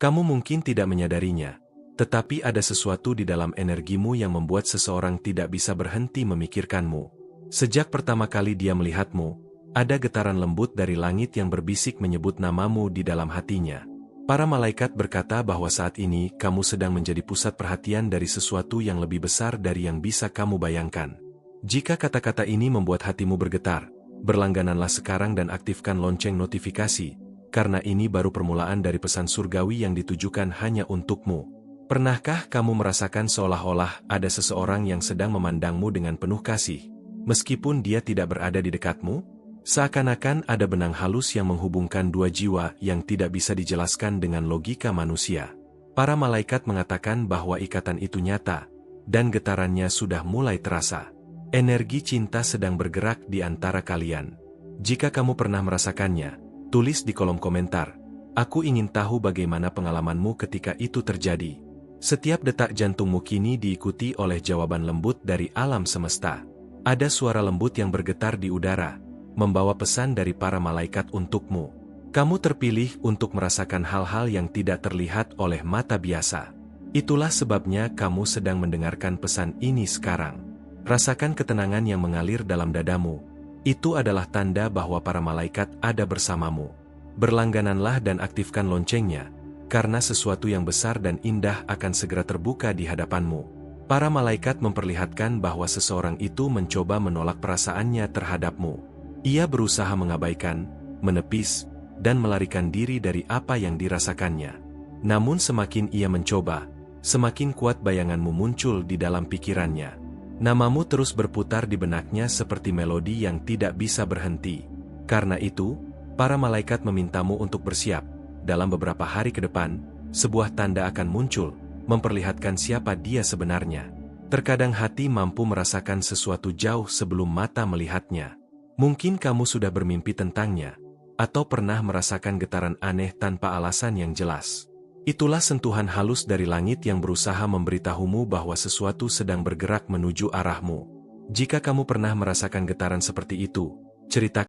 Kamu mungkin tidak menyadarinya, tetapi ada sesuatu di dalam energimu yang membuat seseorang tidak bisa berhenti memikirkanmu. Sejak pertama kali dia melihatmu, ada getaran lembut dari langit yang berbisik menyebut namamu di dalam hatinya. Para malaikat berkata bahwa saat ini kamu sedang menjadi pusat perhatian dari sesuatu yang lebih besar dari yang bisa kamu bayangkan. Jika kata-kata ini membuat hatimu bergetar, berlanggananlah sekarang dan aktifkan lonceng notifikasi, karena ini baru permulaan dari pesan surgawi yang ditujukan hanya untukmu. Pernahkah kamu merasakan seolah-olah ada seseorang yang sedang memandangmu dengan penuh kasih, meskipun dia tidak berada di dekatmu? Seakan-akan ada benang halus yang menghubungkan dua jiwa yang tidak bisa dijelaskan dengan logika manusia. Para malaikat mengatakan bahwa ikatan itu nyata, dan getarannya sudah mulai terasa. Energi cinta sedang bergerak di antara kalian. Jika kamu pernah merasakannya, tulis di kolom komentar. Aku ingin tahu bagaimana pengalamanmu ketika itu terjadi. Setiap detak jantungmu kini diikuti oleh jawaban lembut dari alam semesta. Ada suara lembut yang bergetar di udara, membawa pesan dari para malaikat untukmu. Kamu terpilih untuk merasakan hal-hal yang tidak terlihat oleh mata biasa. Itulah sebabnya kamu sedang mendengarkan pesan ini sekarang. Rasakan ketenangan yang mengalir dalam dadamu. Itu adalah tanda bahwa para malaikat ada bersamamu. Berlanggananlah dan aktifkan loncengnya, karena sesuatu yang besar dan indah akan segera terbuka di hadapanmu. Para malaikat memperlihatkan bahwa seseorang itu mencoba menolak perasaannya terhadapmu. Ia berusaha mengabaikan, menepis, dan melarikan diri dari apa yang dirasakannya. Namun semakin ia mencoba, semakin kuat bayanganmu muncul di dalam pikirannya. Namamu terus berputar di benaknya seperti melodi yang tidak bisa berhenti. Karena itu, para malaikat memintamu untuk bersiap. Dalam beberapa hari ke depan, sebuah tanda akan muncul, memperlihatkan siapa dia sebenarnya. Terkadang hati mampu merasakan sesuatu jauh sebelum mata melihatnya. Mungkin kamu sudah bermimpi tentangnya, atau pernah merasakan getaran aneh tanpa alasan yang jelas. Itulah sentuhan halus dari langit yang berusaha memberitahumu bahwa sesuatu sedang bergerak menuju arahmu. Jika kamu pernah merasakan getaran seperti itu, ceritakan.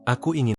Aku ingin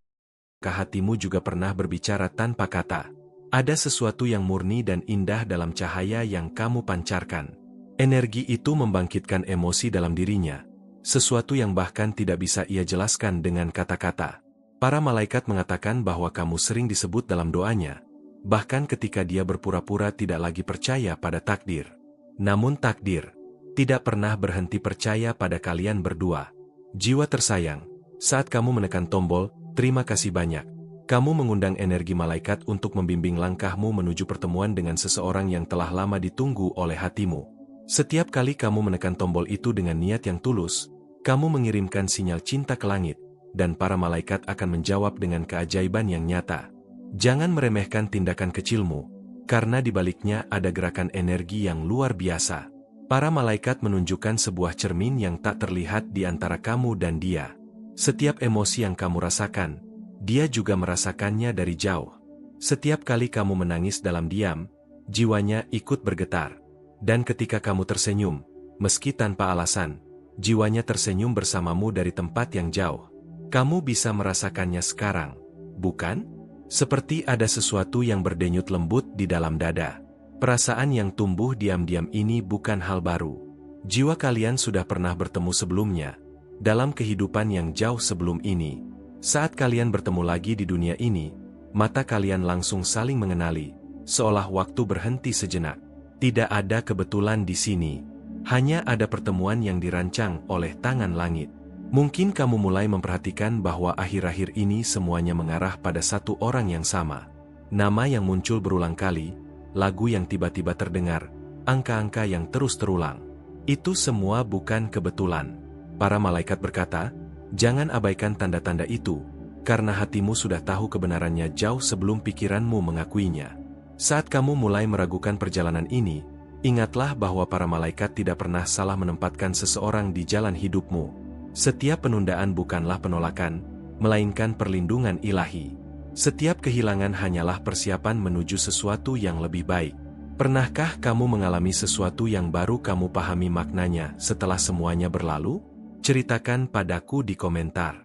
hatimu juga pernah berbicara tanpa kata. Ada sesuatu yang murni dan indah dalam cahaya yang kamu pancarkan. Energi itu membangkitkan emosi dalam dirinya, sesuatu yang bahkan tidak bisa ia jelaskan dengan kata-kata. Para malaikat mengatakan bahwa kamu sering disebut dalam doanya, bahkan ketika dia berpura-pura tidak lagi percaya pada takdir. Namun takdir tidak pernah berhenti percaya pada kalian berdua. Jiwa tersayang, saat kamu menekan tombol, terima kasih banyak. Kamu mengundang energi malaikat untuk membimbing langkahmu menuju pertemuan dengan seseorang yang telah lama ditunggu oleh hatimu. Setiap kali kamu menekan tombol itu dengan niat yang tulus, kamu mengirimkan sinyal cinta ke langit, dan para malaikat akan menjawab dengan keajaiban yang nyata. Jangan meremehkan tindakan kecilmu, karena di baliknya ada gerakan energi yang luar biasa. Para malaikat menunjukkan sebuah cermin yang tak terlihat di antara kamu dan dia. Setiap emosi yang kamu rasakan, dia juga merasakannya dari jauh. Setiap kali kamu menangis dalam diam, jiwanya ikut bergetar. Dan ketika kamu tersenyum, meski tanpa alasan, jiwanya tersenyum bersamamu dari tempat yang jauh. Kamu bisa merasakannya sekarang, bukan? Seperti ada sesuatu yang berdenyut lembut di dalam dada. Perasaan yang tumbuh diam-diam ini bukan hal baru. Jiwa kalian sudah pernah bertemu sebelumnya, dalam kehidupan yang jauh sebelum ini. Saat kalian bertemu lagi di dunia ini, mata kalian langsung saling mengenali, seolah waktu berhenti sejenak. Tidak ada kebetulan di sini, hanya ada pertemuan yang dirancang oleh tangan langit. Mungkin kamu mulai memperhatikan bahwa akhir-akhir ini semuanya mengarah pada satu orang yang sama. Nama yang muncul berulang kali, lagu yang tiba-tiba terdengar, angka-angka yang terus terulang. Itu semua bukan kebetulan. Para malaikat berkata, jangan abaikan tanda-tanda itu, karena hatimu sudah tahu kebenarannya jauh sebelum pikiranmu mengakuinya. Saat kamu mulai meragukan perjalanan ini, ingatlah bahwa para malaikat tidak pernah salah menempatkan seseorang di jalan hidupmu. Setiap penundaan bukanlah penolakan, melainkan perlindungan ilahi. Setiap kehilangan hanyalah persiapan menuju sesuatu yang lebih baik. Pernahkah kamu mengalami sesuatu yang baru kamu pahami maknanya setelah semuanya berlalu? Ceritakan padaku di komentar.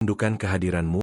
Rindukan kehadiranmu,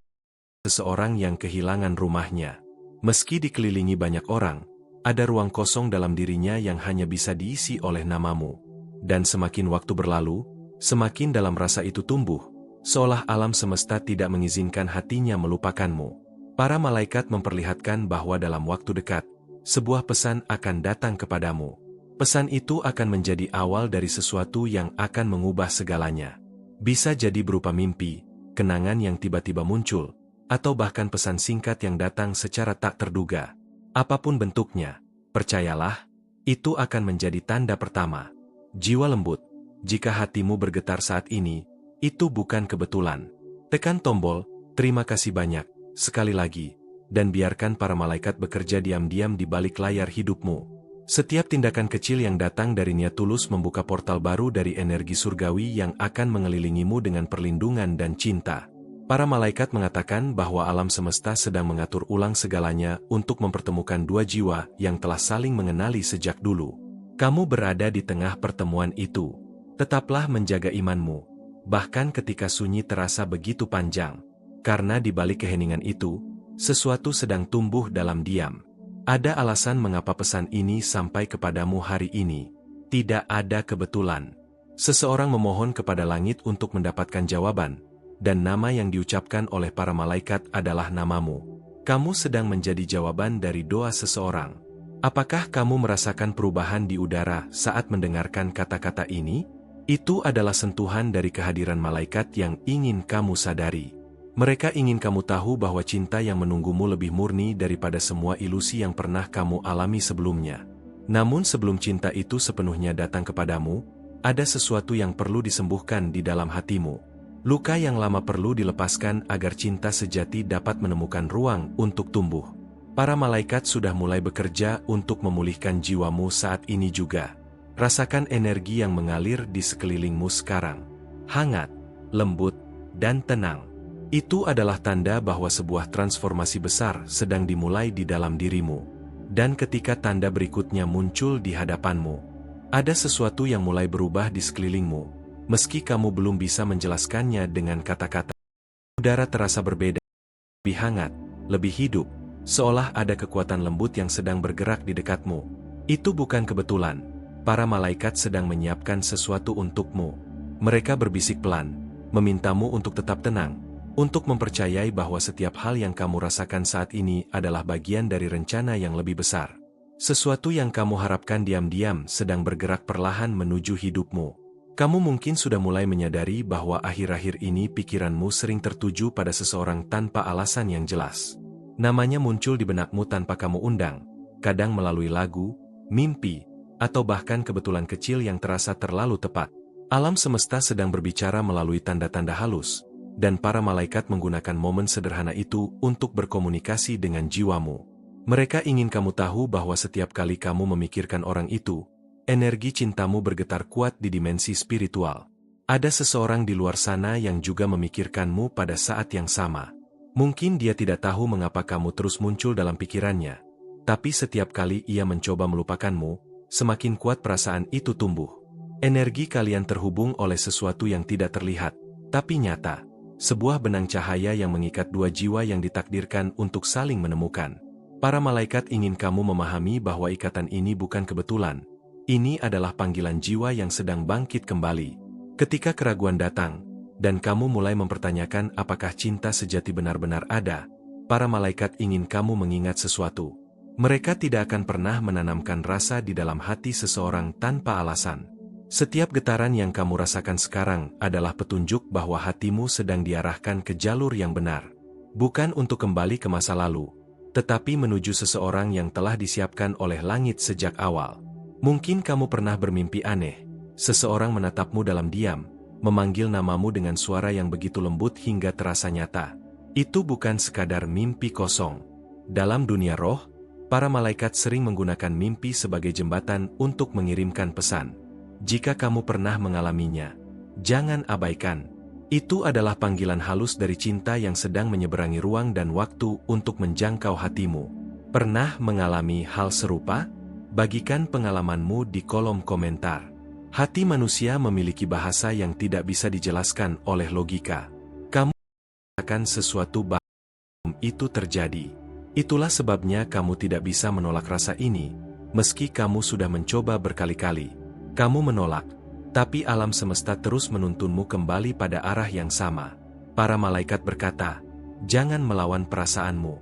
seseorang yang kehilangan rumahnya. Meski dikelilingi banyak orang, ada ruang kosong dalam dirinya yang hanya bisa diisi oleh namamu. Dan semakin waktu berlalu, semakin dalam rasa itu tumbuh, seolah alam semesta tidak mengizinkan hatinya melupakanmu. Para malaikat memperlihatkan bahwa dalam waktu dekat, sebuah pesan akan datang kepadamu. Pesan itu akan menjadi awal dari sesuatu yang akan mengubah segalanya. Bisa jadi berupa mimpi, kenangan yang tiba-tiba muncul, atau bahkan pesan singkat yang datang secara tak terduga. Apapun bentuknya, percayalah, itu akan menjadi tanda pertama. Jiwa lembut, jika hatimu bergetar saat ini, itu bukan kebetulan. Tekan tombol, terima kasih banyak, sekali lagi, dan biarkan para malaikat bekerja diam-diam di balik layar hidupmu. Setiap tindakan kecil yang datang dari niat tulus membuka portal baru dari energi surgawi yang akan mengelilingimu dengan perlindungan dan cinta. Para malaikat mengatakan bahwa alam semesta sedang mengatur ulang segalanya untuk mempertemukan dua jiwa yang telah saling mengenali sejak dulu. Kamu berada di tengah pertemuan itu. Tetaplah menjaga imanmu, bahkan ketika sunyi terasa begitu panjang. Karena di balik keheningan itu, sesuatu sedang tumbuh dalam diam. Ada alasan mengapa pesan ini sampai kepadamu hari ini. Tidak ada kebetulan. Seseorang memohon kepada langit untuk mendapatkan jawaban, dan nama yang diucapkan oleh para malaikat adalah namamu. Kamu sedang menjadi jawaban dari doa seseorang. Apakah kamu merasakan perubahan di udara saat mendengarkan kata-kata ini? Itu adalah sentuhan dari kehadiran malaikat yang ingin kamu sadari. Mereka ingin kamu tahu bahwa cinta yang menunggumu lebih murni daripada semua ilusi yang pernah kamu alami sebelumnya. Namun sebelum cinta itu sepenuhnya datang kepadamu, ada sesuatu yang perlu disembuhkan di dalam hatimu. Luka yang lama perlu dilepaskan agar cinta sejati dapat menemukan ruang untuk tumbuh. Para malaikat sudah mulai bekerja untuk memulihkan jiwamu saat ini juga. Rasakan energi yang mengalir di sekelilingmu sekarang. Hangat, lembut, dan tenang. Itu adalah tanda bahwa sebuah transformasi besar sedang dimulai di dalam dirimu. Dan ketika tanda berikutnya muncul di hadapanmu, ada sesuatu yang mulai berubah di sekelilingmu. Meski kamu belum bisa menjelaskannya dengan kata-kata. Udara terasa berbeda, lebih hangat, lebih hidup, seolah ada kekuatan lembut yang sedang bergerak di dekatmu. Itu bukan kebetulan. Para malaikat sedang menyiapkan sesuatu untukmu. Mereka berbisik pelan, memintamu untuk tetap tenang, untuk mempercayai bahwa setiap hal yang kamu rasakan saat ini adalah bagian dari rencana yang lebih besar. Sesuatu yang kamu harapkan diam-diam sedang bergerak perlahan menuju hidupmu. Kamu mungkin sudah mulai menyadari bahwa akhir-akhir ini pikiranmu sering tertuju pada seseorang tanpa alasan yang jelas. Namanya muncul di benakmu tanpa kamu undang, kadang melalui lagu, mimpi, atau bahkan kebetulan kecil yang terasa terlalu tepat. Alam semesta sedang berbicara melalui tanda-tanda halus, dan para malaikat menggunakan momen sederhana itu untuk berkomunikasi dengan jiwamu. Mereka ingin kamu tahu bahwa setiap kali kamu memikirkan orang itu, energi cintamu bergetar kuat di dimensi spiritual. Ada seseorang di luar sana yang juga memikirkanmu pada saat yang sama. Mungkin dia tidak tahu mengapa kamu terus muncul dalam pikirannya, tapi setiap kali ia mencoba melupakanmu, semakin kuat perasaan itu tumbuh. Energi kalian terhubung oleh sesuatu yang tidak terlihat, tapi nyata. Sebuah benang cahaya yang mengikat dua jiwa yang ditakdirkan untuk saling menemukan. Para malaikat ingin kamu memahami bahwa ikatan ini bukan kebetulan. Ini adalah panggilan jiwa yang sedang bangkit kembali. Ketika keraguan datang, dan kamu mulai mempertanyakan apakah cinta sejati benar-benar ada, para malaikat ingin kamu mengingat sesuatu. Mereka tidak akan pernah menanamkan rasa di dalam hati seseorang tanpa alasan. Setiap getaran yang kamu rasakan sekarang adalah petunjuk bahwa hatimu sedang diarahkan ke jalur yang benar. Bukan untuk kembali ke masa lalu, tetapi menuju seseorang yang telah disiapkan oleh langit sejak awal. Mungkin kamu pernah bermimpi aneh. Seseorang menatapmu dalam diam, memanggil namamu dengan suara yang begitu lembut hingga terasa nyata. Itu bukan sekadar mimpi kosong. Dalam dunia roh, para malaikat sering menggunakan mimpi sebagai jembatan untuk mengirimkan pesan. Jika kamu pernah mengalaminya, jangan abaikan. Itu adalah panggilan halus dari cinta yang sedang menyeberangi ruang dan waktu untuk menjangkau hatimu. Pernah mengalami hal serupa? Bagikan pengalamanmu di kolom komentar. Hati manusia memiliki bahasa yang tidak bisa dijelaskan oleh logika. Kamu akan sesuatu itu terjadi. Itulah sebabnya kamu tidak bisa menolak rasa ini, meski kamu sudah mencoba berkali-kali. Kamu menolak, tapi alam semesta terus menuntunmu kembali pada arah yang sama. Para malaikat berkata, "Jangan melawan perasaanmu.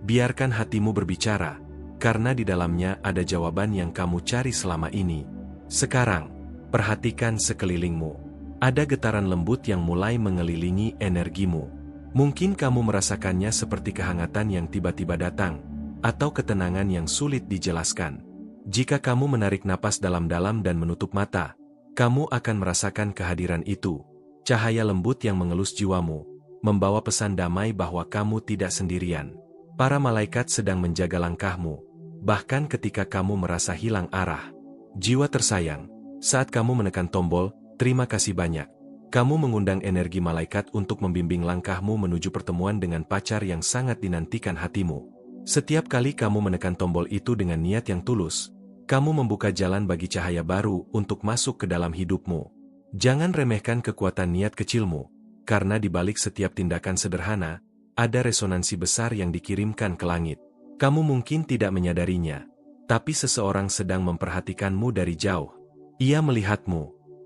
Biarkan hatimu berbicara, karena di dalamnya ada jawaban yang kamu cari selama ini." Sekarang, perhatikan sekelilingmu. Ada getaran lembut yang mulai mengelilingi energimu. Mungkin kamu merasakannya seperti kehangatan yang tiba-tiba datang, atau ketenangan yang sulit dijelaskan. Jika kamu menarik napas dalam-dalam dan menutup mata, kamu akan merasakan kehadiran itu. Cahaya lembut yang mengelus jiwamu, membawa pesan damai bahwa kamu tidak sendirian. Para malaikat sedang menjaga langkahmu, bahkan ketika kamu merasa hilang arah. Jiwa tersayang, saat kamu menekan tombol, terima kasih banyak. Kamu mengundang energi malaikat untuk membimbing langkahmu menuju pertemuan dengan pacar yang sangat dinantikan hatimu. Setiap kali kamu menekan tombol itu dengan niat yang tulus, kamu membuka jalan bagi cahaya baru untuk masuk ke dalam hidupmu. Jangan remehkan kekuatan niat kecilmu, karena di balik setiap tindakan sederhana, ada resonansi besar yang dikirimkan ke langit. Kamu mungkin tidak menyadarinya, tapi seseorang sedang memperhatikanmu dari jauh. Ia melihatmu,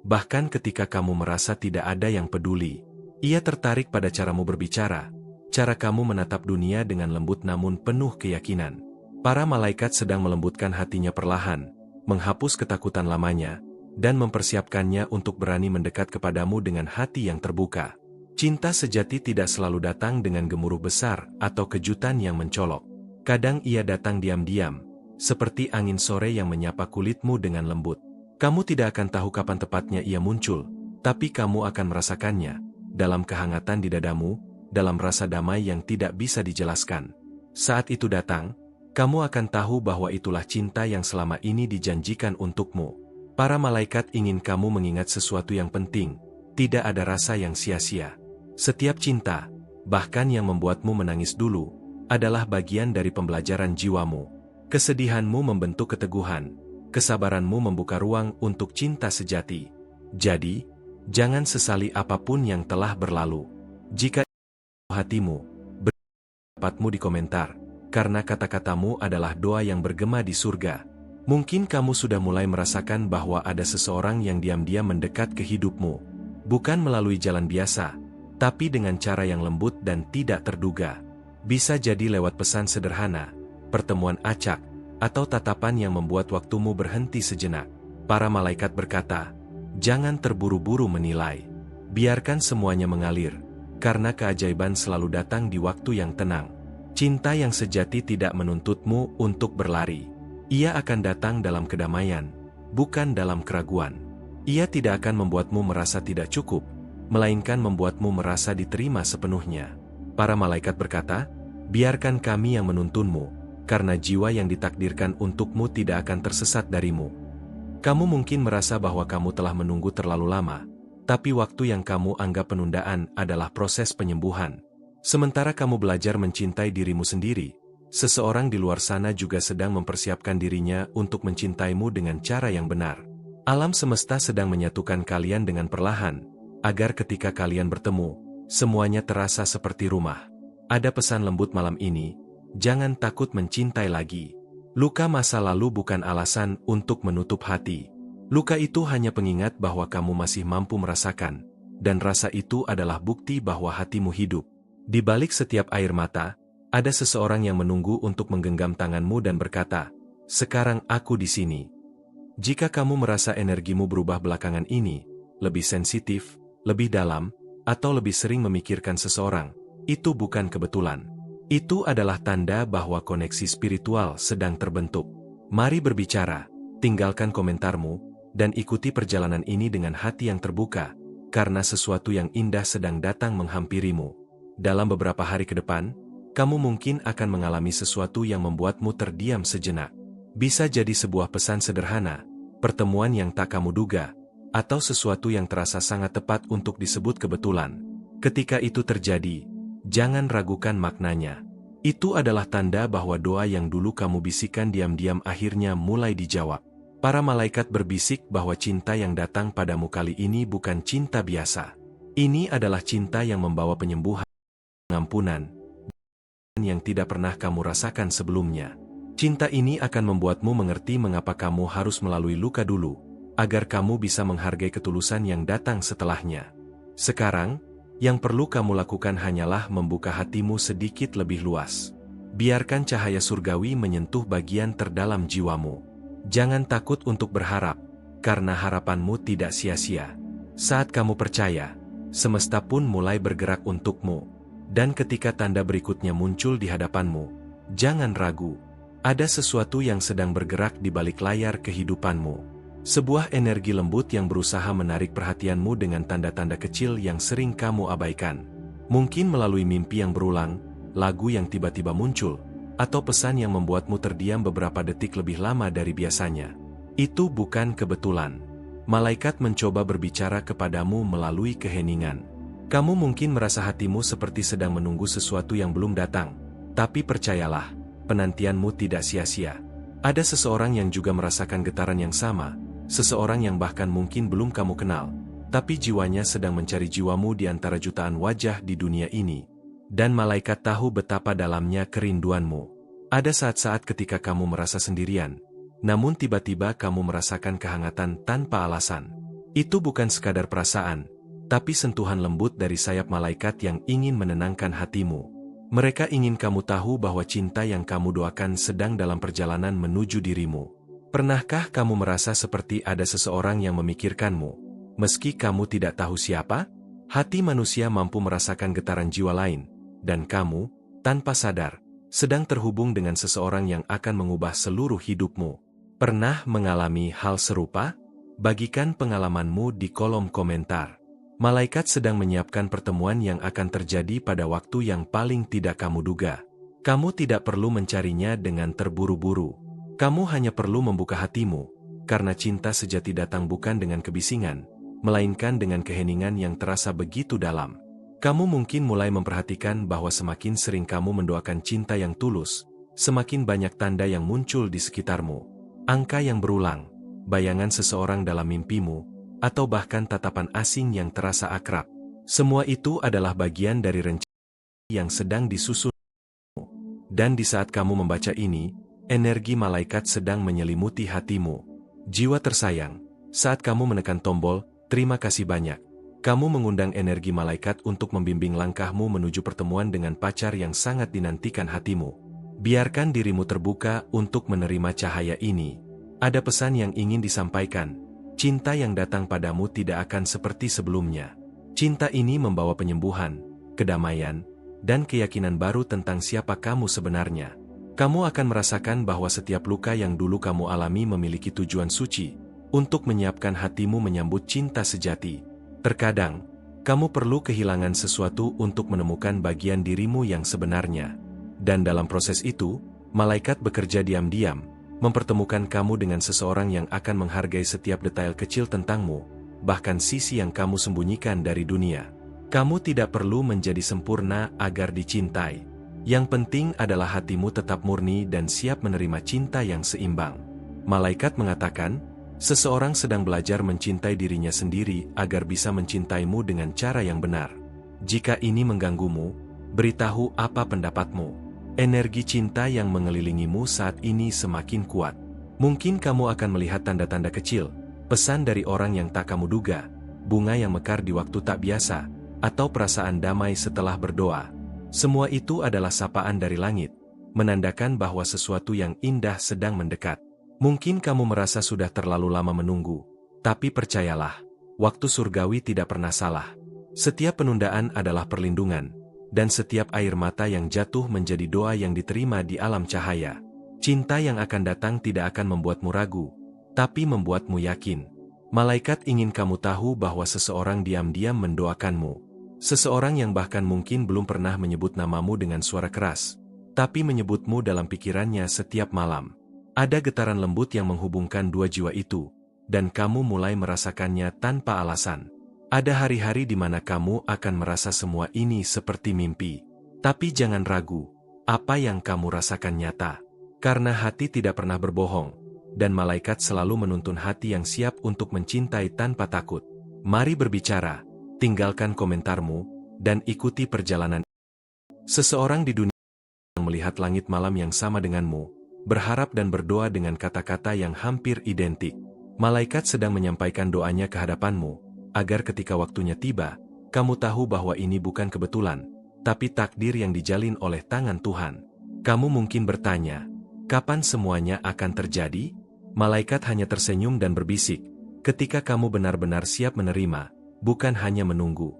bahkan ketika kamu merasa tidak ada yang peduli. Ia tertarik pada caramu berbicara, cara kamu menatap dunia dengan lembut namun penuh keyakinan. Para malaikat sedang melembutkan hatinya perlahan, menghapus ketakutan lamanya, dan mempersiapkannya untuk berani mendekat kepadamu dengan hati yang terbuka. Cinta sejati tidak selalu datang dengan gemuruh besar atau kejutan yang mencolok. Kadang ia datang diam-diam, seperti angin sore yang menyapa kulitmu dengan lembut. Kamu tidak akan tahu kapan tepatnya ia muncul, tapi kamu akan merasakannya, dalam kehangatan di dadamu, dalam rasa damai yang tidak bisa dijelaskan. Saat itu datang, kamu akan tahu bahwa itulah cinta yang selama ini dijanjikan untukmu. Para malaikat ingin kamu mengingat sesuatu yang penting, tidak ada rasa yang sia-sia. Setiap cinta, bahkan yang membuatmu menangis dulu, adalah bagian dari pembelajaran jiwamu. Kesedihanmu membentuk keteguhan, kesabaranmu membuka ruang untuk cinta sejati. Jadi, jangan sesali apapun yang telah berlalu. Jika hatimu, beri pendapatmu di komentar, karena kata-katamu adalah doa yang bergema di surga. Mungkin kamu sudah mulai merasakan bahwa ada seseorang yang diam-diam mendekat ke hidupmu. Bukan melalui jalan biasa, tapi dengan cara yang lembut dan tidak terduga. Bisa jadi lewat pesan sederhana, pertemuan acak, atau tatapan yang membuat waktumu berhenti sejenak. Para malaikat berkata, "Jangan terburu-buru menilai. Biarkan semuanya mengalir, karena keajaiban selalu datang di waktu yang tenang." Cinta yang sejati tidak menuntutmu untuk berlari. Ia akan datang dalam kedamaian, bukan dalam keraguan. Ia tidak akan membuatmu merasa tidak cukup, melainkan membuatmu merasa diterima sepenuhnya. Para malaikat berkata, "Biarkan kami yang menuntunmu, karena jiwa yang ditakdirkan untukmu tidak akan tersesat darimu." Kamu mungkin merasa bahwa kamu telah menunggu terlalu lama, tapi waktu yang kamu anggap penundaan adalah proses penyembuhan. Sementara kamu belajar mencintai dirimu sendiri, seseorang di luar sana juga sedang mempersiapkan dirinya untuk mencintaimu dengan cara yang benar. Alam semesta sedang menyatukan kalian dengan perlahan, agar ketika kalian bertemu, semuanya terasa seperti rumah. Ada pesan lembut malam ini, jangan takut mencintai lagi. Luka masa lalu bukan alasan untuk menutup hati. Luka itu hanya pengingat bahwa kamu masih mampu merasakan, dan rasa itu adalah bukti bahwa hatimu hidup. Di balik setiap air mata, ada seseorang yang menunggu untuk menggenggam tanganmu dan berkata, "Sekarang aku di sini." Jika kamu merasa energimu berubah belakangan ini, lebih sensitif, lebih dalam, atau lebih sering memikirkan seseorang, itu bukan kebetulan. Itu adalah tanda bahwa koneksi spiritual sedang terbentuk. Mari berbicara, tinggalkan komentarmu, dan ikuti perjalanan ini dengan hati yang terbuka, karena sesuatu yang indah sedang datang menghampirimu. Dalam beberapa hari ke depan, kamu mungkin akan mengalami sesuatu yang membuatmu terdiam sejenak. Bisa jadi sebuah pesan sederhana, pertemuan yang tak kamu duga, atau sesuatu yang terasa sangat tepat untuk disebut kebetulan. Ketika itu terjadi, jangan ragukan maknanya. Itu adalah tanda bahwa doa yang dulu kamu bisikan diam-diam akhirnya mulai dijawab. Para malaikat berbisik bahwa cinta yang datang padamu kali ini bukan cinta biasa. Ini adalah cinta yang membawa penyembuhan, pengampunan, yang tidak pernah kamu rasakan sebelumnya. Cinta ini akan membuatmu mengerti mengapa kamu harus melalui luka dulu, agar kamu bisa menghargai ketulusan yang datang setelahnya. Sekarang, yang perlu kamu lakukan hanyalah membuka hatimu sedikit lebih luas. Biarkan cahaya surgawi menyentuh bagian terdalam jiwamu. Jangan takut untuk berharap, karena harapanmu tidak sia-sia. Saat kamu percaya, semesta pun mulai bergerak untukmu. Dan ketika tanda berikutnya muncul di hadapanmu, jangan ragu. Ada sesuatu yang sedang bergerak di balik layar kehidupanmu. Sebuah energi lembut yang berusaha menarik perhatianmu dengan tanda-tanda kecil yang sering kamu abaikan. Mungkin melalui mimpi yang berulang, lagu yang tiba-tiba muncul, atau pesan yang membuatmu terdiam beberapa detik lebih lama dari biasanya. Itu bukan kebetulan. Malaikat mencoba berbicara kepadamu melalui keheningan. Kamu mungkin merasa hatimu seperti sedang menunggu sesuatu yang belum datang, tapi percayalah, penantianmu tidak sia-sia. Ada seseorang yang juga merasakan getaran yang sama, seseorang yang bahkan mungkin belum kamu kenal, tapi jiwanya sedang mencari jiwamu di antara jutaan wajah di dunia ini. Dan malaikat tahu betapa dalamnya kerinduanmu. Ada saat-saat ketika kamu merasa sendirian, namun tiba-tiba kamu merasakan kehangatan tanpa alasan. Itu bukan sekadar perasaan, tapi sentuhan lembut dari sayap malaikat yang ingin menenangkan hatimu. Mereka ingin kamu tahu bahwa cinta yang kamu doakan sedang dalam perjalanan menuju dirimu. Pernahkah kamu merasa seperti ada seseorang yang memikirkanmu, meski kamu tidak tahu siapa? Hati manusia mampu merasakan getaran jiwa lain, dan kamu, tanpa sadar, sedang terhubung dengan seseorang yang akan mengubah seluruh hidupmu. Pernah mengalami hal serupa? Bagikan pengalamanmu di kolom komentar. Malaikat sedang menyiapkan pertemuan yang akan terjadi pada waktu yang paling tidak kamu duga. Kamu tidak perlu mencarinya dengan terburu-buru. Kamu hanya perlu membuka hatimu, karena cinta sejati datang bukan dengan kebisingan, melainkan dengan keheningan yang terasa begitu dalam. Kamu mungkin mulai memperhatikan bahwa semakin sering kamu mendoakan cinta yang tulus, semakin banyak tanda yang muncul di sekitarmu. Angka yang berulang, bayangan seseorang dalam mimpimu, atau bahkan tatapan asing yang terasa akrab. Semua itu adalah bagian dari rencana yang sedang disusun. Dan di saat kamu membaca ini, energi malaikat sedang menyelimuti hatimu. Jiwa tersayang, saat kamu menekan tombol, terima kasih banyak. Kamu mengundang energi malaikat untuk membimbing langkahmu menuju pertemuan dengan pacar yang sangat dinantikan hatimu. Biarkan dirimu terbuka untuk menerima cahaya ini. Ada pesan yang ingin disampaikan. Cinta yang datang padamu tidak akan seperti sebelumnya. Cinta ini membawa penyembuhan, kedamaian, dan keyakinan baru tentang siapa kamu sebenarnya. Kamu akan merasakan bahwa setiap luka yang dulu kamu alami memiliki tujuan suci, untuk menyiapkan hatimu menyambut cinta sejati. Terkadang, kamu perlu kehilangan sesuatu untuk menemukan bagian dirimu yang sebenarnya. Dan dalam proses itu, malaikat bekerja diam-diam, mempertemukan kamu dengan seseorang yang akan menghargai setiap detail kecil tentangmu, bahkan sisi yang kamu sembunyikan dari dunia. Kamu tidak perlu menjadi sempurna agar dicintai. Yang penting adalah hatimu tetap murni dan siap menerima cinta yang seimbang. Malaikat mengatakan, seseorang sedang belajar mencintai dirinya sendiri agar bisa mencintaimu dengan cara yang benar. Jika ini mengganggumu, beritahu apa pendapatmu. Energi cinta yang mengelilingimu saat ini semakin kuat. Mungkin kamu akan melihat tanda-tanda kecil, pesan dari orang yang tak kamu duga, bunga yang mekar di waktu tak biasa, atau perasaan damai setelah berdoa. Semua itu adalah sapaan dari langit, menandakan bahwa sesuatu yang indah sedang mendekat. Mungkin kamu merasa sudah terlalu lama menunggu, tapi percayalah, waktu surgawi tidak pernah salah. Setiap penundaan adalah perlindungan, dan setiap air mata yang jatuh menjadi doa yang diterima di alam cahaya. Cinta yang akan datang tidak akan membuatmu ragu, tapi membuatmu yakin. Malaikat ingin kamu tahu bahwa seseorang diam-diam mendoakanmu. Seseorang yang bahkan mungkin belum pernah menyebut namamu dengan suara keras, tapi menyebutmu dalam pikirannya setiap malam. Ada getaran lembut yang menghubungkan dua jiwa itu, dan kamu mulai merasakannya tanpa alasan. Ada hari-hari di mana kamu akan merasa semua ini seperti mimpi. Tapi jangan ragu, apa yang kamu rasakan nyata. Karena hati tidak pernah berbohong, dan malaikat selalu menuntun hati yang siap untuk mencintai tanpa takut. Mari berbicara, tinggalkan komentarmu, dan ikuti perjalanan. Seseorang di dunia melihat langit malam yang sama denganmu, berharap dan berdoa dengan kata-kata yang hampir identik. Malaikat sedang menyampaikan doanya ke hadapanmu, agar ketika waktunya tiba, kamu tahu bahwa ini bukan kebetulan, tapi takdir yang dijalin oleh tangan Tuhan. Kamu mungkin bertanya, kapan semuanya akan terjadi? Malaikat hanya tersenyum dan berbisik, ketika kamu benar-benar siap menerima, bukan hanya menunggu.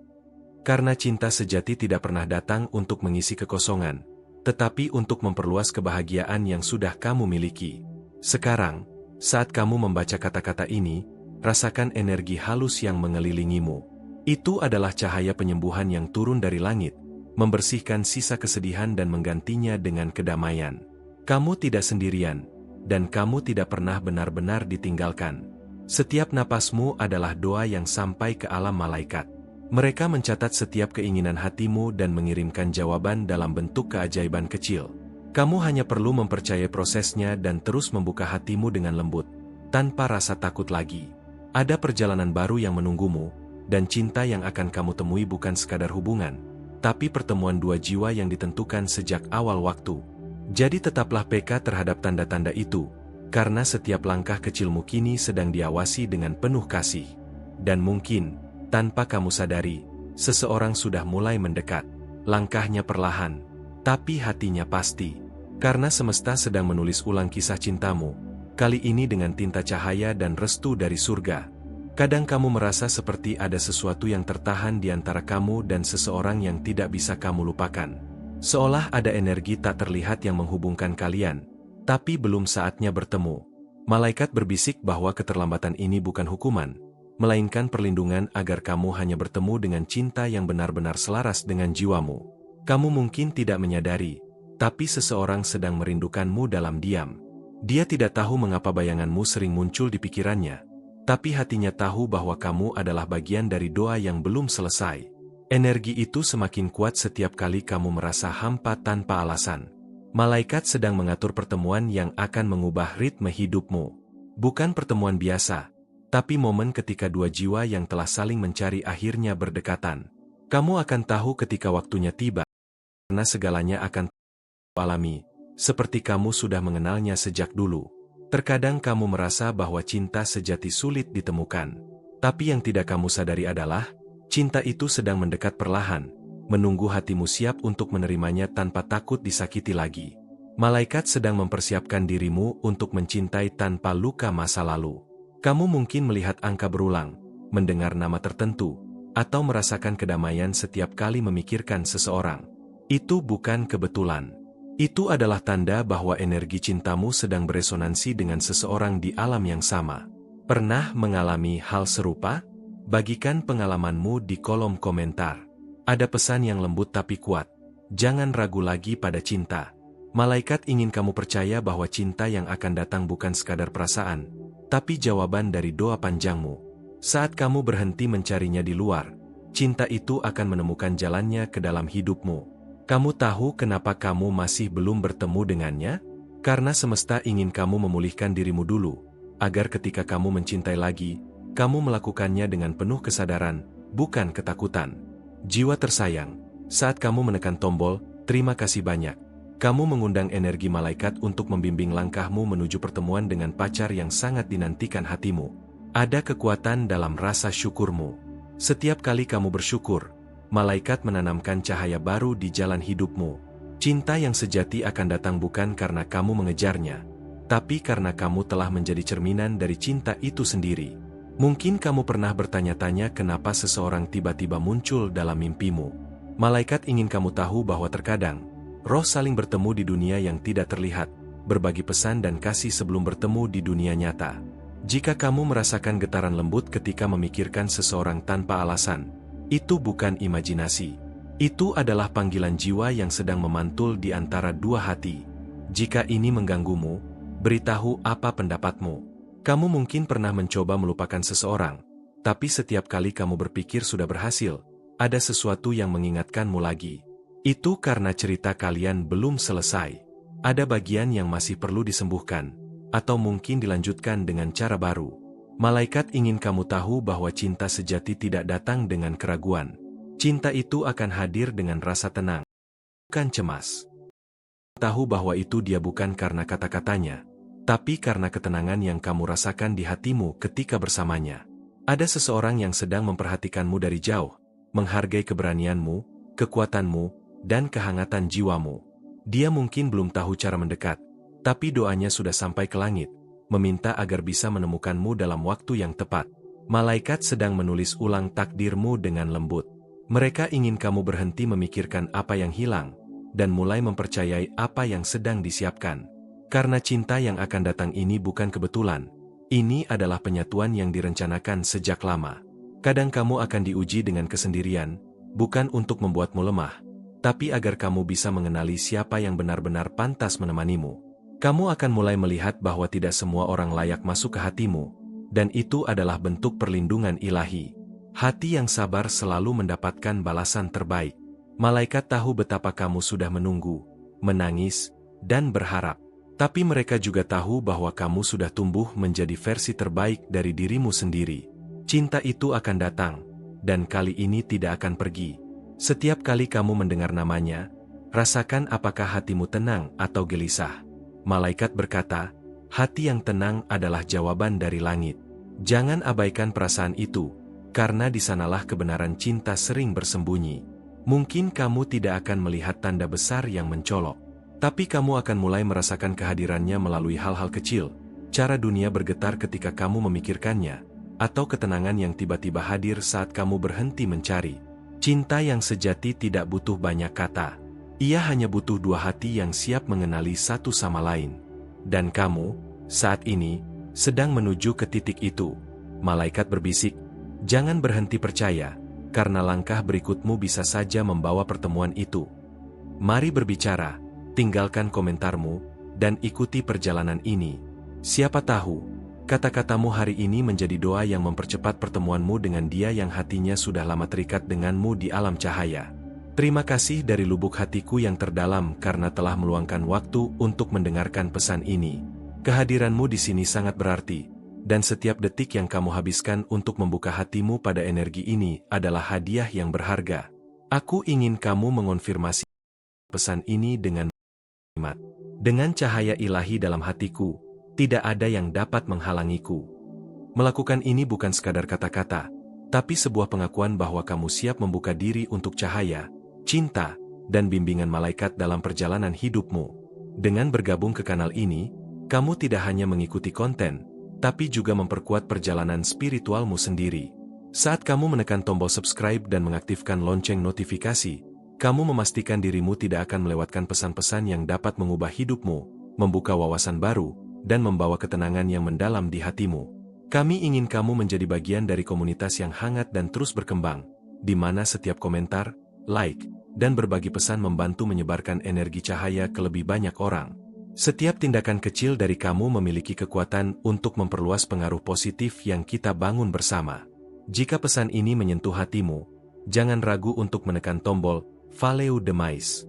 Karena cinta sejati tidak pernah datang untuk mengisi kekosongan, tetapi untuk memperluas kebahagiaan yang sudah kamu miliki. Sekarang, saat kamu membaca kata-kata ini, rasakan energi halus yang mengelilingimu. Itu adalah cahaya penyembuhan yang turun dari langit, membersihkan sisa kesedihan dan menggantinya dengan kedamaian. Kamu tidak sendirian, dan kamu tidak pernah benar-benar ditinggalkan. Setiap napasmu adalah doa yang sampai ke alam malaikat. Mereka mencatat setiap keinginan hatimu dan mengirimkan jawaban dalam bentuk keajaiban kecil. Kamu hanya perlu mempercayai prosesnya dan terus membuka hatimu dengan lembut, tanpa rasa takut lagi. Ada perjalanan baru yang menunggumu, dan cinta yang akan kamu temui bukan sekadar hubungan, tapi pertemuan dua jiwa yang ditentukan sejak awal waktu. Jadi tetaplah peka terhadap tanda-tanda itu, karena setiap langkah kecilmu kini sedang diawasi dengan penuh kasih. Dan mungkin, tanpa kamu sadari, seseorang sudah mulai mendekat. Langkahnya perlahan, tapi hatinya pasti. Karena semesta sedang menulis ulang kisah cintamu, kali ini dengan tinta cahaya dan restu dari surga. Kadang kamu merasa seperti ada sesuatu yang tertahan di antara kamu dan seseorang yang tidak bisa kamu lupakan. Seolah ada energi tak terlihat yang menghubungkan kalian, tapi belum saatnya bertemu. Malaikat berbisik bahwa keterlambatan ini bukan hukuman, melainkan perlindungan agar kamu hanya bertemu dengan cinta yang benar-benar selaras dengan jiwamu. Kamu mungkin tidak menyadari, tapi seseorang sedang merindukanmu dalam diam. Dia tidak tahu mengapa bayanganmu sering muncul di pikirannya, tapi hatinya tahu bahwa kamu adalah bagian dari doa yang belum selesai. Energi itu semakin kuat setiap kali kamu merasa hampa tanpa alasan. Malaikat sedang mengatur pertemuan yang akan mengubah ritme hidupmu. Bukan pertemuan biasa, tapi momen ketika dua jiwa yang telah saling mencari akhirnya berdekatan. Kamu akan tahu ketika waktunya tiba, karena segalanya akan alami, seperti kamu sudah mengenalnya sejak dulu. Terkadang kamu merasa bahwa cinta sejati sulit ditemukan, tapi yang tidak kamu sadari adalah, cinta itu sedang mendekat perlahan, menunggu hatimu siap untuk menerimanya tanpa takut disakiti lagi. Malaikat sedang mempersiapkan dirimu untuk mencintai tanpa luka masa lalu. Kamu mungkin melihat angka berulang, mendengar nama tertentu, atau merasakan kedamaian setiap kali memikirkan seseorang. Itu bukan kebetulan. Itu adalah tanda bahwa energi cintamu sedang beresonansi dengan seseorang di alam yang sama. Pernah mengalami hal serupa? Bagikan pengalamanmu di kolom komentar. Ada pesan yang lembut tapi kuat. Jangan ragu lagi pada cinta. Malaikat ingin kamu percaya bahwa cinta yang akan datang bukan sekadar perasaan, tapi jawaban dari doa panjangmu. Saat kamu berhenti mencarinya di luar, cinta itu akan menemukan jalannya ke dalam hidupmu. Kamu tahu kenapa kamu masih belum bertemu dengannya? Karena semesta ingin kamu memulihkan dirimu dulu, agar ketika kamu mencintai lagi, kamu melakukannya dengan penuh kesadaran, bukan ketakutan. Jiwa tersayang, saat kamu menekan tombol, terima kasih banyak. Kamu mengundang energi malaikat untuk membimbing langkahmu menuju pertemuan dengan pacar yang sangat dinantikan hatimu. Ada kekuatan dalam rasa syukurmu. Setiap kali kamu bersyukur, malaikat menanamkan cahaya baru di jalan hidupmu. Cinta yang sejati akan datang bukan karena kamu mengejarnya, tapi karena kamu telah menjadi cerminan dari cinta itu sendiri. Mungkin kamu pernah bertanya-tanya kenapa seseorang tiba-tiba muncul dalam mimpimu. Malaikat ingin kamu tahu bahwa terkadang, roh saling bertemu di dunia yang tidak terlihat, berbagi pesan dan kasih sebelum bertemu di dunia nyata. Jika kamu merasakan getaran lembut ketika memikirkan seseorang tanpa alasan, itu bukan imajinasi. Itu adalah panggilan jiwa yang sedang memantul di antara dua hati. Jika ini mengganggumu, beritahu apa pendapatmu. Kamu mungkin pernah mencoba melupakan seseorang, tapi setiap kali kamu berpikir sudah berhasil, ada sesuatu yang mengingatkanmu lagi. Itu karena cerita kalian belum selesai. Ada bagian yang masih perlu disembuhkan, atau mungkin dilanjutkan dengan cara baru. Malaikat ingin kamu tahu bahwa cinta sejati tidak datang dengan keraguan. Cinta itu akan hadir dengan rasa tenang, bukan cemas. tahu bahwa itu dia bukan karena kata-katanya, tapi karena ketenangan yang kamu rasakan di hatimu ketika bersamanya. Ada seseorang yang sedang memperhatikanmu dari jauh, menghargai keberanianmu, kekuatanmu, dan kehangatan jiwamu. Dia mungkin belum tahu cara mendekat, tapi doanya sudah sampai ke langit, meminta agar bisa menemukanmu dalam waktu yang tepat. Malaikat sedang menulis ulang takdirmu dengan lembut. Mereka ingin kamu berhenti memikirkan apa yang hilang, dan mulai mempercayai apa yang sedang disiapkan. Karena cinta yang akan datang ini bukan kebetulan. Ini adalah penyatuan yang direncanakan sejak lama. Kadang kamu akan diuji dengan kesendirian, bukan untuk membuatmu lemah, tapi agar kamu bisa mengenali siapa yang benar-benar pantas menemanimu. Kamu akan mulai melihat bahwa tidak semua orang layak masuk ke hatimu, dan itu adalah bentuk perlindungan ilahi. Hati yang sabar selalu mendapatkan balasan terbaik. Malaikat tahu betapa kamu sudah menunggu, menangis, dan berharap. Tapi mereka juga tahu bahwa kamu sudah tumbuh menjadi versi terbaik dari dirimu sendiri. Cinta itu akan datang, dan kali ini tidak akan pergi. Setiap kali kamu mendengar namanya, rasakan apakah hatimu tenang atau gelisah. Malaikat berkata, hati yang tenang adalah jawaban dari langit. Jangan abaikan perasaan itu, karena di sanalah kebenaran cinta sering bersembunyi. Mungkin kamu tidak akan melihat tanda besar yang mencolok, tapi kamu akan mulai merasakan kehadirannya melalui hal-hal kecil, cara dunia bergetar ketika kamu memikirkannya, atau ketenangan yang tiba-tiba hadir saat kamu berhenti mencari. Cinta yang sejati tidak butuh banyak kata. Ia hanya butuh dua hati yang siap mengenali satu sama lain. Dan kamu, saat ini, sedang menuju ke titik itu. Malaikat berbisik, jangan berhenti percaya, karena langkah berikutmu bisa saja membawa pertemuan itu. Mari berbicara, tinggalkan komentarmu, dan ikuti perjalanan ini. Siapa tahu, kata-katamu hari ini menjadi doa yang mempercepat pertemuanmu dengan dia yang hatinya sudah lama terikat denganmu di alam cahaya. Terima kasih dari lubuk hatiku yang terdalam karena telah meluangkan waktu untuk mendengarkan pesan ini. Kehadiranmu di sini sangat berarti. Dan setiap detik yang kamu habiskan untuk membuka hatimu pada energi ini adalah hadiah yang berharga. Aku ingin kamu mengonfirmasi pesan ini dengan kalimat. Dengan cahaya ilahi dalam hatiku, tidak ada yang dapat menghalangiku. Melakukan ini bukan sekadar kata-kata, tapi sebuah pengakuan bahwa kamu siap membuka diri untuk cahaya, cinta, dan bimbingan malaikat dalam perjalanan hidupmu. Dengan bergabung ke kanal ini, kamu tidak hanya mengikuti konten, tapi juga memperkuat perjalanan spiritualmu sendiri. Saat kamu menekan tombol subscribe dan mengaktifkan lonceng notifikasi, kamu memastikan dirimu tidak akan melewatkan pesan-pesan yang dapat mengubah hidupmu, membuka wawasan baru, dan membawa ketenangan yang mendalam di hatimu. Kami ingin kamu menjadi bagian dari komunitas yang hangat dan terus berkembang, di mana setiap komentar, like, dan berbagi pesan membantu menyebarkan energi cahaya ke lebih banyak orang. Setiap tindakan kecil dari kamu memiliki kekuatan untuk memperluas pengaruh positif yang kita bangun bersama. Jika pesan ini menyentuh hatimu, jangan ragu untuk menekan tombol Follow the Mais.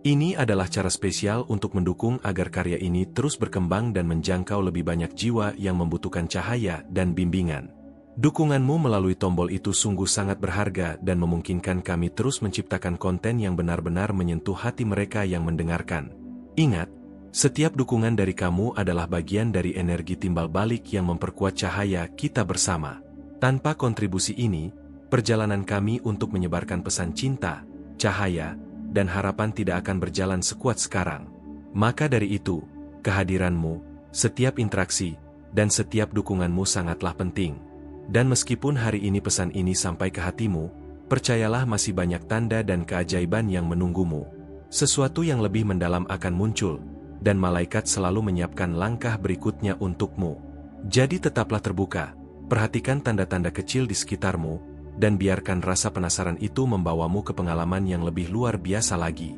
Ini adalah cara spesial untuk mendukung agar karya ini terus berkembang dan menjangkau lebih banyak jiwa yang membutuhkan cahaya dan bimbingan. Dukunganmu melalui tombol itu sungguh sangat berharga dan memungkinkan kami terus menciptakan konten yang benar-benar menyentuh hati mereka yang mendengarkan. Ingat, setiap dukungan dari kamu adalah bagian dari energi timbal balik yang memperkuat cahaya kita bersama. Tanpa kontribusi ini, perjalanan kami untuk menyebarkan pesan cinta, cahaya, dan harapan tidak akan berjalan sekuat sekarang. Maka dari itu, kehadiranmu, setiap interaksi, dan setiap dukunganmu sangatlah penting. Dan meskipun hari ini pesan ini sampai ke hatimu, percayalah masih banyak tanda dan keajaiban yang menunggumu. Sesuatu yang lebih mendalam akan muncul, dan malaikat selalu menyiapkan langkah berikutnya untukmu. Jadi tetaplah terbuka, perhatikan tanda-tanda kecil di sekitarmu, dan biarkan rasa penasaran itu membawamu ke pengalaman yang lebih luar biasa lagi.